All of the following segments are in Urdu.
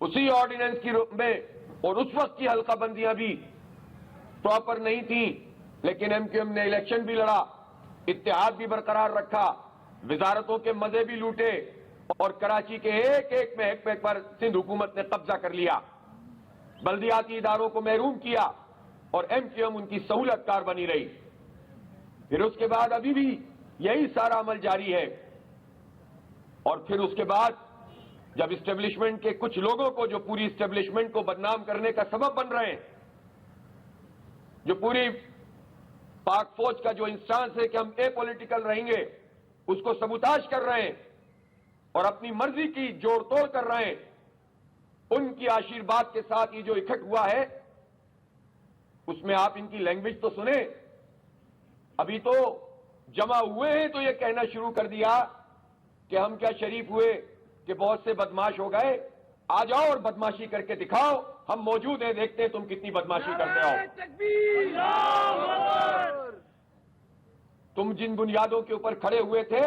اسی آرڈیننس کی میں اور اس وقت کی حلقہ بندیاں بھی پراپر نہیں تھیں، لیکن ایم کیو ایم نے الیکشن بھی لڑا، اتحاد بھی برقرار رکھا، وزارتوں کے مزے بھی لوٹے، اور کراچی کے ایک ایک محکمے پر سندھ حکومت نے قبضہ کر لیا، بلدیاتی اداروں کو محروم کیا، اور ایم کیو ایم ان کی سہولت کار بنی رہی۔ پھر اس کے بعد ابھی بھی یہی سارا عمل جاری ہے، اور پھر اس کے بعد جب اسٹیبلشمنٹ کے کچھ لوگوں کو جو پوری اسٹیبلشمنٹ کو بدنام کرنے کا سبب بن رہے ہیں، جو پوری پاک فوج کا جو انسٹانس ہے کہ ہم اے پولیٹیکل رہیں گے، اس کو سبوتاژ کر رہے ہیں اور اپنی مرضی کی جوڑ توڑ کر رہے ہیں، ان کی آشیرواد کے ساتھ یہ جو اکٹھ ہوا ہے، اس میں آپ ان کی لینگویج تو سنیں۔ ابھی تو جمع ہوئے ہیں تو یہ کہنا شروع کر دیا کہ ہم کیا شریف ہوئے کہ بہت سے بدماش ہو گئے، آ جاؤ اور بدماشی کر کے دکھاؤ، ہم موجود ہیں، دیکھتے ہیں تم کتنی بدماشی کرتے ہو۔ تم جن بنیادوں کے اوپر کھڑے ہوئے تھے،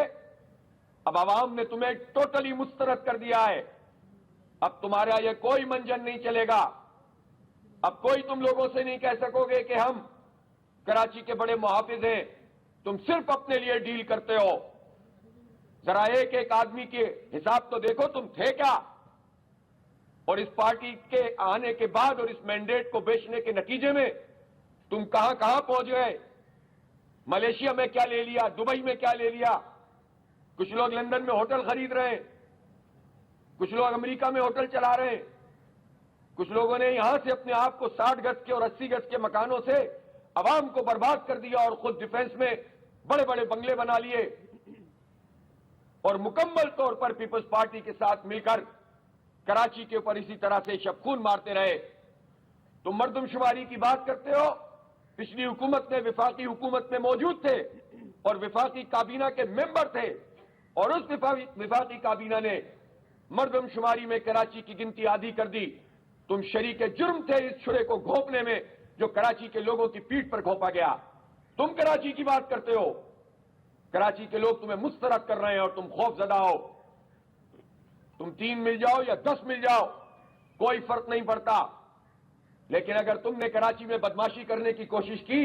اب عوام نے تمہیں ٹوٹلی مسترد کر دیا ہے، اب تمہارا یہ کوئی منجن نہیں چلے گا، اب کوئی تم لوگوں سے نہیں کہہ سکو گے کہ ہم کراچی کے بڑے محافظ ہیں، تم صرف اپنے لیے ڈیل کرتے ہو۔ ذرا ایک ایک آدمی کے حساب تو دیکھو تم تھے کیا، اور اس پارٹی کے آنے کے بعد اور اس مینڈیٹ کو بیچنے کے نتیجے میں تم کہاں کہاں پہنچ گئے۔ ملیشیا میں کیا لے لیا، دبئی میں کیا لے لیا، کچھ لوگ لندن میں ہوٹل خرید رہے ہیں، کچھ لوگ امریکہ میں ہوٹل چلا رہے ہیں، کچھ لوگوں نے یہاں سے اپنے آپ کو 60 گز کے اور 80 گز کے مکانوں سے عوام کو برباد کر دیا اور خود ڈیفنس میں بڑے بڑے بنگلے بنا لیے، اور مکمل طور پر پیپلز پارٹی کے ساتھ مل کر کراچی کے اوپر اسی طرح سے شب خون مارتے رہے۔ تم مردم شماری کی بات کرتے ہو، پچھلی حکومت میں وفاقی حکومت میں موجود تھے اور وفاقی کابینہ کے ممبر تھے، اور اس وفاقی کابینہ نے مردم شماری میں کراچی کی گنتی آدھی کر دی۔ تم شریک جرم تھے اس چھڑے کو گھونپنے میں جو کراچی کے لوگوں کی پیٹھ پر گھونپا گیا۔ تم کراچی کی بات کرتے ہو، کراچی کے لوگ تمہیں مسترد کر رہے ہیں اور تم خوف زدہ ہو۔ تم 3 مل جاؤ یا 10 مل جاؤ، کوئی فرق نہیں پڑتا، لیکن اگر تم نے کراچی میں بدماشی کرنے کی کوشش کی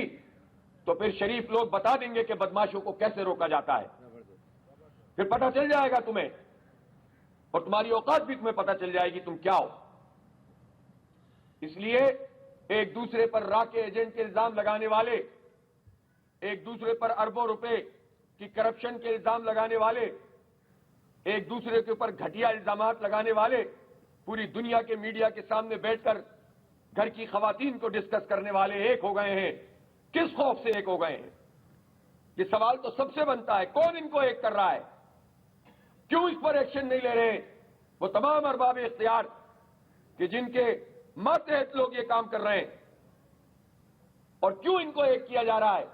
تو پھر شریف لوگ بتا دیں گے کہ بدماشوں کو کیسے روکا جاتا ہے، پھر پتہ چل جائے گا تمہیں، اور تمہاری اوقات بھی تمہیں پتہ چل جائے گی تم کیا ہو۔ اس لیے ایک دوسرے پر راکے ایجنٹ کے الزام لگانے والے، ایک دوسرے پر اربوں روپے کی کرپشن کے الزام لگانے والے، ایک دوسرے کے اوپر گھٹیا الزامات لگانے والے پوری دنیا کے میڈیا کے سامنے بیٹھ کر گھر کی خواتین کو ڈسکس کرنے والے ایک ہو گئے ہیں۔ کس خوف سے ایک ہو گئے ہیں؟ یہ سوال تو سب سے بنتا ہے، کون ان کو ایک کر رہا ہے؟ کیوں اس پر ایکشن نہیں لے رہے وہ تمام ارباب اختیار کہ جن کے ماتحت لوگ یہ کام کر رہے ہیں؟ اور کیوں ان کو ایک کیا جا رہا ہے؟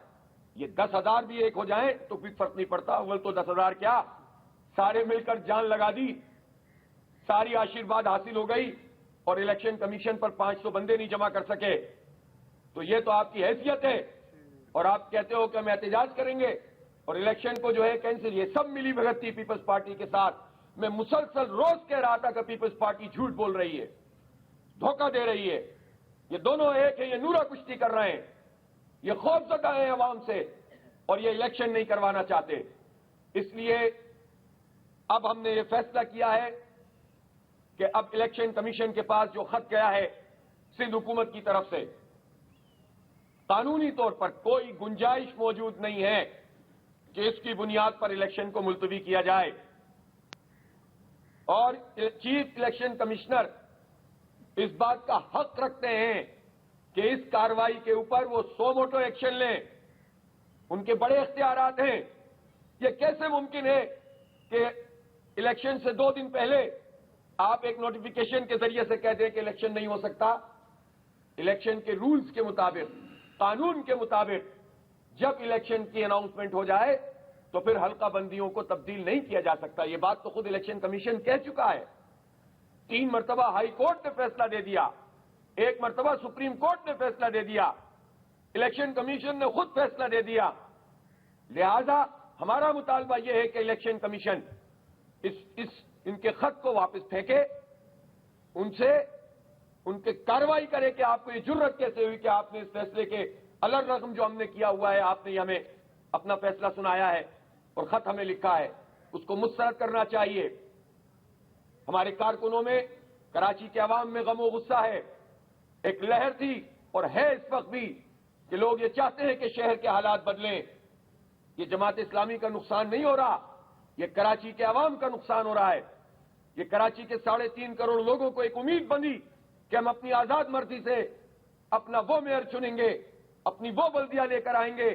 یہ 10,000 بھی ایک ہو جائیں تو بھی فرق نہیں پڑتا، اول تو 10,000 کیا، سارے مل کر جان لگا دی، ساری آشیرواد حاصل ہو گئی، اور الیکشن کمیشن پر 500 بندے نہیں جمع کر سکے، تو یہ تو آپ کی حیثیت ہے، اور آپ کہتے ہو کہ ہم احتجاج کریں گے اور الیکشن کو جو ہے کینسل۔ یہ سب ملی بھگت تھی پیپلز پارٹی کے ساتھ۔ میں مسلسل روز کہہ رہا تھا کہ پیپلز پارٹی جھوٹ بول رہی ہے، دھوکہ دے رہی ہے، یہ دونوں ایک ہیں، یہ نورا کشتی کر رہے ہیں، یہ خوف زدہ ہیں عوام سے، اور یہ الیکشن نہیں کروانا چاہتے۔ اس لیے اب ہم نے یہ فیصلہ کیا ہے کہ اب الیکشن کمیشن کے پاس جو خط گیا ہے سندھ حکومت کی طرف سے، قانونی طور پر کوئی گنجائش موجود نہیں ہے کہ اس کی بنیاد پر الیکشن کو ملتوی کیا جائے، اور چیف الیکشن کمشنر اس بات کا حق رکھتے ہیں کہ اس کارروائی کے اوپر وہ سو موٹو ایکشن لیں، ان کے بڑے اختیارات ہیں۔ یہ کیسے ممکن ہے کہ الیکشن سے 2 دن پہلے آپ ایک نوٹیفیکیشن کے ذریعے سے کہہ دیں کہ الیکشن نہیں ہو سکتا؟ الیکشن کے رولز کے مطابق، قانون کے مطابق جب الیکشن کی اناؤنسمنٹ ہو جائے تو پھر حلقہ بندیوں کو تبدیل نہیں کیا جا سکتا۔ یہ بات تو خود الیکشن کمیشن کہہ چکا ہے، 3 مرتبہ ہائی کورٹ نے فیصلہ دے دیا، 1 مرتبہ سپریم کورٹ نے فیصلہ دے دیا، الیکشن کمیشن نے خود فیصلہ دے دیا۔ لہذا ہمارا مطالبہ یہ ہے کہ الیکشن کمیشن ان کے خط کو واپس پھینکے، ان سے ان کے کارروائی کرے کہ آپ کو یہ جرت کیسے ہوئی کہ آپ نے اس فیصلے کے الگ رقم جو ہم نے کیا ہوا ہے، آپ نے ہمیں اپنا فیصلہ سنایا ہے اور خط ہمیں لکھا ہے، اس کو مسترد کرنا چاہیے۔ ہمارے کارکنوں میں، کراچی کے عوام میں غم و غصہ ہے، ایک لہر تھی اور ہے اس وقت بھی کہ لوگ یہ چاہتے ہیں کہ شہر کے حالات بدلیں۔ یہ جماعت اسلامی کا نقصان نہیں ہو رہا، یہ کراچی کے عوام کا نقصان ہو رہا ہے۔ یہ کراچی کے 3.5 کروڑ لوگوں کو ایک امید بندی کہ ہم اپنی آزاد مرضی سے اپنا وہ میئر چنیں گے، اپنی وہ بلدیہ لے کر آئیں گے،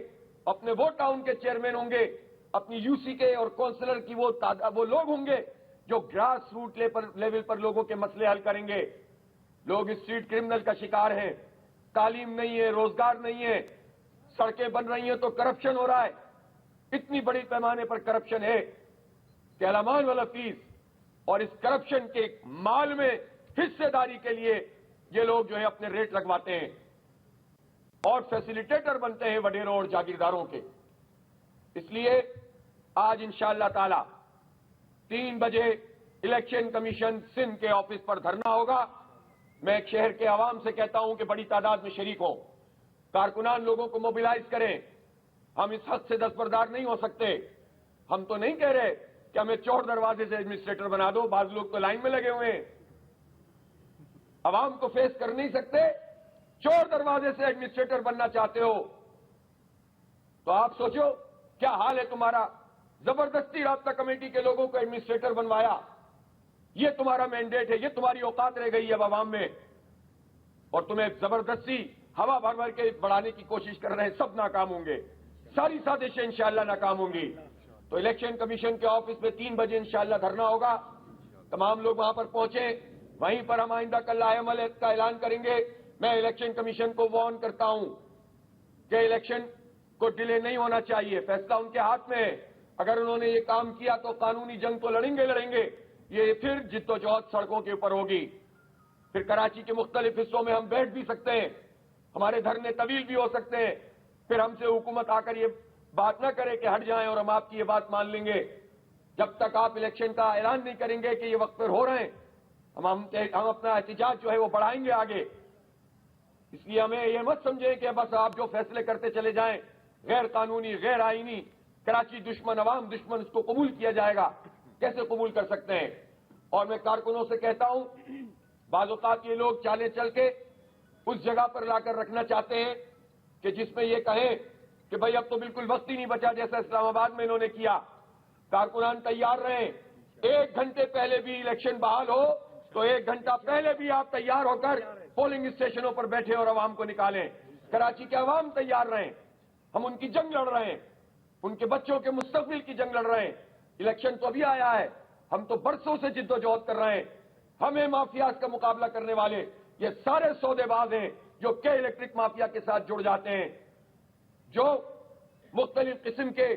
اپنے وہ ٹاؤن کے چیئرمین ہوں گے، اپنی یو سی کے اور کونسلر کی وہ لوگ ہوں گے جو گراس روٹ لیول پر لوگوں کے مسئلے حل کریں گے۔ لوگ اسٹریٹ کرمنل کا شکار ہیں، تعلیم نہیں ہے، روزگار نہیں ہے، سڑکیں بن رہی ہیں تو کرپشن ہو رہا ہے، اتنی بڑی پیمانے پر کرپشن ہے کہ الامان والا فیس، اور اس کرپشن کے مال میں حصے داری کے لیے یہ لوگ جو ہے اپنے ریٹ لگواتے ہیں اور فیسیلیٹیٹر بنتے ہیں وڈیروں اور جاگیرداروں کے۔ اس لیے آج انشاءاللہ تعالی 3 بجے الیکشن کمیشن سندھ کے آفس پر دھرنا ہوگا۔ میں ایک شہر کے عوام سے کہتا ہوں کہ بڑی تعداد میں شریک ہوں، کارکنان لوگوں کو موبلائز کریں۔ ہم اس حق سے دستبردار نہیں ہو سکتے۔ ہم تو نہیں کہہ رہے کہ ہمیں چور دروازے سے ایڈمنسٹریٹر بنا دو، بعض لوگ تو لائن میں لگے ہوئے ہیں، عوام کو فیس کر نہیں سکتے، چور دروازے سے ایڈمنسٹریٹر بننا چاہتے ہو تو آپ سوچو کیا حال ہے تمہارا۔ زبردستی رابطہ کمیٹی کے لوگوں کو ایڈمنسٹریٹر بنوایا، یہ تمہارا مینڈیٹ ہے، یہ تمہاری اوقات رہ گئی ہے اب عوام میں، اور تمہیں زبردستی ہوا بھر بھر کے بڑھانے کی کوشش کر رہے ہیں، سب ناکام ہوں گے، ساری سازشیں انشاءاللہ ناکام ہوں گی۔ تو الیکشن کمیشن کے آفس میں 3 بجے انشاءاللہ دھرنا ہوگا، تمام لوگ وہاں پر پہنچیں، وہیں پر ہم آئندہ کل لائحہ عمل کا اعلان کریں گے۔ میں الیکشن کمیشن کو وارن کرتا ہوں کہ الیکشن کو ڈیلے نہیں ہونا چاہیے، فیصلہ ان کے ہاتھ میں ہے۔ اگر انہوں نے یہ کام کیا تو قانونی جنگ تو لڑیں گے، یہ پھر جدوجہد سڑکوں کے اوپر ہوگی، پھر کراچی کے مختلف حصوں میں ہم بیٹھ بھی سکتے ہیں، ہمارے دھرنے طویل بھی ہو سکتے ہیں، پھر ہم سے حکومت آ کر یہ بات نہ کرے کہ ہٹ جائیں اور ہم آپ کی یہ بات مان لیں گے۔ جب تک آپ الیکشن کا اعلان نہیں کریں گے کہ یہ وقت پر ہو رہے ہیں، ہم اپنا احتجاج جو ہے وہ بڑھائیں گے آگے۔ اس لیے ہمیں یہ مت سمجھیں کہ بس آپ جو فیصلے کرتے چلے جائیں، غیر قانونی، غیر آئینی، کراچی دشمن، عوام دشمن، اس کو قبول کیا جائے گا، کیسے قبول کر سکتے ہیں؟ اور میں کارکنوں سے کہتا ہوں، بعض اوقات یہ لوگ چالیں چل کے اس جگہ پر لا کر رکھنا چاہتے ہیں کہ جس میں یہ کہیں کہ بھائی اب تو بالکل وقت ہی نہیں بچا، جیسا اسلام آباد میں انہوں نے کیا۔ کارکنان تیار رہیں، 1 گھنٹے پہلے بھی الیکشن بحال ہو تو 1 گھنٹہ پہلے بھی آپ تیار ہو کر پولنگ اسٹیشنوں پر بیٹھے اور عوام کو نکالیں۔ کراچی کے عوام تیار رہیں، ہم ان کی جنگ لڑ رہے ہیں، ان کے بچوں کے مستقبل کی جنگ لڑ رہے ہیں۔ الیکشن تو ابھی آیا ہے، ہم تو برسوں سے جدوجہد کر رہے ہیں۔ ہمیں مافیاز کا مقابلہ کرنے والے یہ سارے سودے باز ہیں جو کہ الیکٹرک مافیا کے ساتھ جڑ جاتے ہیں، جو مختلف قسم کے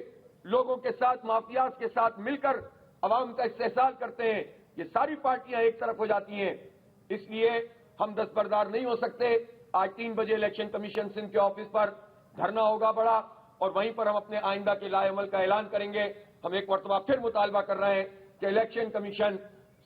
لوگوں کے ساتھ، مافیاز کے ساتھ مل کر عوام کا استحصال کرتے ہیں۔ یہ ساری پارٹیاں ایک طرف ہو جاتی ہیں، اس لیے ہم دستبردار نہیں ہو سکتے۔ آج 3 بجے الیکشن کمیشن سندھ کے آفس پر دھرنا ہوگا بڑا، اور وہیں پر ہم اپنے آئندہ کے لائحہ عمل کا اعلان کریں گے۔ ہم ایک مرتبہ پھر مطالبہ کر رہے ہیں کہ الیکشن کمیشن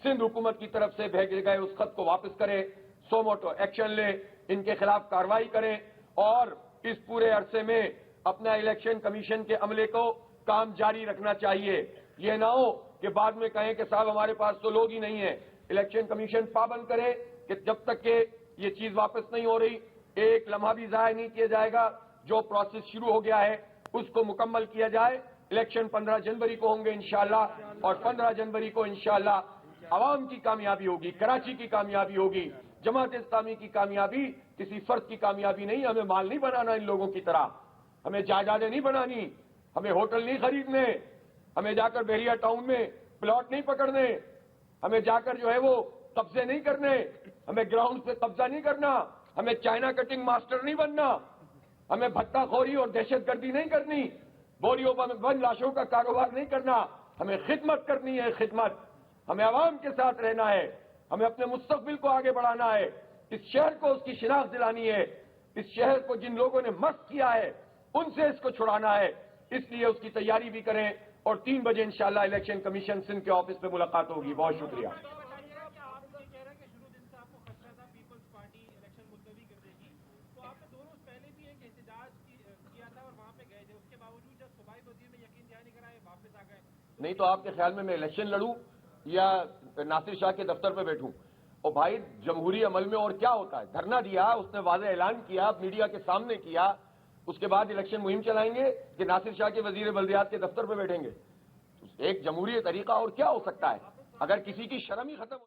سندھ حکومت کی طرف سے بھیجے گئے اس خط کو واپس کرے، سوموٹو ایکشن لے، ان کے خلاف کارروائی کریں، اور اس پورے عرصے میں اپنا الیکشن کمیشن کے عملے کو کام جاری رکھنا چاہیے۔ یہ نہ ہو کہ بعد میں کہیں کہ صاحب ہمارے پاس تو لوگ ہی نہیں ہیں۔ الیکشن کمیشن پابند کرے کہ جب تک کہ یہ چیز واپس نہیں ہو رہی، ایک لمحہ بھی ضائع نہیں کیا جائے گا۔ جو پروسیس شروع ہو گیا ہے اس کو مکمل کیا جائے۔ الیکشن 15 جنوری کو ہوں گے انشاءاللہ، اور 15 جنوری کو انشاءاللہ عوام کی کامیابی ہوگی، کراچی کی کامیابی ہوگی، جماعت اسلامی کی کامیابی کسی فرد کی کامیابی نہیں۔ ہمیں مال نہیں بنانا ان لوگوں کی طرح، ہمیں جائیدادیں نہیں بنانی، ہمیں ہوٹل نہیں خریدنے، ہمیں جا کر بحریہ ٹاؤن میں پلاٹ نہیں پکڑنے، ہمیں جا کر جو ہے وہ قبضے نہیں کرنے، ہمیں گراؤنڈ پہ قبضہ نہیں کرنا، ہمیں چائنا کٹنگ ماسٹر نہیں بننا، ہمیں بھتہ خوری اور دہشت گردی نہیں کرنی، بوریوں پر بند لاشوں کا کاروبار نہیں کرنا، ہمیں خدمت کرنی ہے، خدمت، ہمیں عوام کے ساتھ رہنا ہے، ہمیں اپنے مستقبل کو آگے بڑھانا ہے، اس شہر کو اس کی شناخت دلانی ہے، اس شہر کو جن لوگوں نے مست کیا ہے ان سے اس کو چھڑانا ہے، اس لیے اس کی تیاری بھی کریں، اور 3 بجے انشاءاللہ الیکشن کمیشن سندھ کے آفس پہ ملاقات ہوگی۔ بہت شکریہ۔ نہیں تو آپ کے خیال میں الیکشن لڑوں یا ناصر شاہ کے دفتر پہ بیٹھوں؟ اور بھائی جمہوری عمل میں اور کیا ہوتا ہے؟ دھرنا دیا، اس نے واضح اعلان کیا، میڈیا کے سامنے کیا، اس کے بعد الیکشن مہم چلائیں گے کہ ناصر شاہ کے وزیر بلدیات کے دفتر پہ بیٹھیں گے؟ ایک جمہوری طریقہ اور کیا ہو سکتا ہے؟ اگر کسی کی شرم ہی ختم